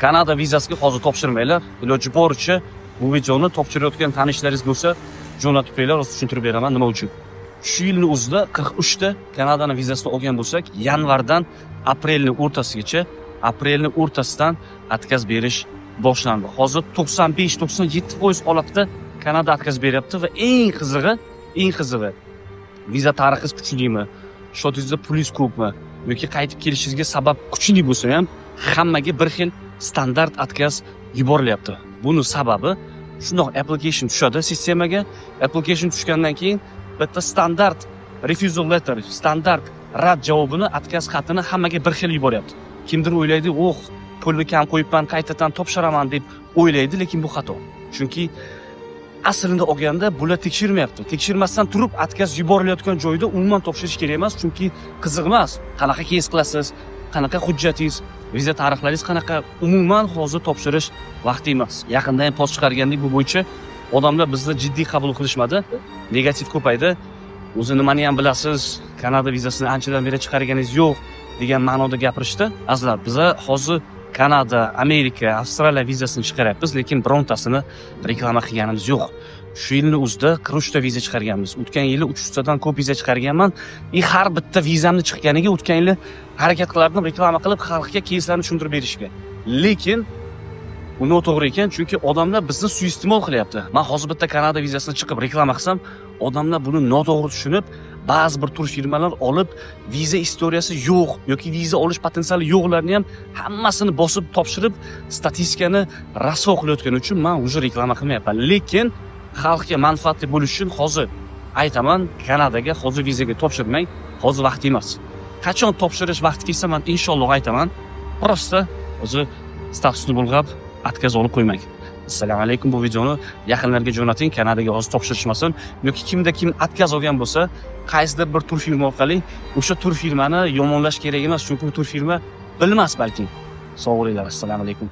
Kanada vizasiga hozir topshirmanglar. Iloji boricha bu videoni topshirayotgan tanishlaringiz bo'lsa, jo'natib qo'yinglar, o'z tushuntirib beraman nima uchun. Shu yilning o'zida 43 ta Kanadaning vizasini olgan bo'lsak, yanvardan aprelning o'rtasigacha, aprelning o'rtasidan atkaz berish boshlandi. Hozir 95-97% holatda Kanada atkaz beryapti va eng qizig'i viza tarixingiz kuchlimi, shotingizda pulingiz ko'pmi yoki qaytib kelishingizga sabab kuchli bo'lsa ham hammaga bir xil standart atkaz yuborilyapti. Buning sababi shundoq application tushadi sistemaga. Application tushgandan keyin bitta standart refusal letter, standart rad javobini, atkaz xatini hammaga bir xil yuboryapti. Kimdir o'ylaydi, pulni kam qo'yibman, qaytadan topshiraman deb o'ylaydi, lekin bu xato. Chunki aslida olganda bular tekshirmayapti. Tekshirmasdan turib atkaz yuborilayotgan joyda umuman topshirish kerak emas, chunki qiziq emas. Qanaqa kes qilasiz, qanaqa hujjatingiz, viza tarixlaringiz qanaqa, umuman hozir topshirish vaqti emas. Yaqinda ham post chiqargandik bu bo'yicha. Odamlar bizni jiddiy qabul qilishmadi. Negativ ko'paydi. O'zi nimani ham bilasiz, Kanada vizasini anchadan beri chiqarganingiz yo'q degan ma'noda gapirishdi. Azizlar, biz hozir Kanada, Amerika, Avstraliya vizasini chiqaryapmiz, lekin birontasini reklama qilganimiz yo'q. Shu yilning o'zida 43 ta viza chiqarganmiz. O'tgan yili 300 tadan ko'p viza chiqarganman. Har bitta vizamni chiqqaniga o'tgan yili harakat qilardim reklama qilib xalqqa keyslarni tushuntirib berishga. Lekin bu noto'g'ri ekan, chunki odamlar bizni suiiste'mol qilyapti. Men hozir bitta Kanada vizasini chiqib reklama qilsam, odamlar buni noto'g'ri tushunib, ba'zi bir tur firmalar olib, viza istoriyasi yo'q yoki viza olish potensiali yo'qlarni ham hammasini bosib topshirib, statistikani rasvo qilayotgani uchun men o'zi reklama qilmayapman. Lekin xalqga manfaatli bo'lish uchun hozir aytaman, Kanadaga hozir vizaga topshirmang, hozir vaqti emas. Qachon topshirish vaqti kelsa, men inshaalloh aytaman. Prosta o'zi statusni bulg'ab atkaz olib qo'ymang. Assalomu alaykum. Bu videoni yaqinlarga jo'nating, Kanadaga hozir topshirishmasin yoki kimda kim atkaz olgan bo'lsa, qaysidir bir tur firma orqali o'sha tur firmani yomonlash kerak emas, chunki bu tur firma bilmas balki. Sog' bo'linglar. Assalomu alaykum.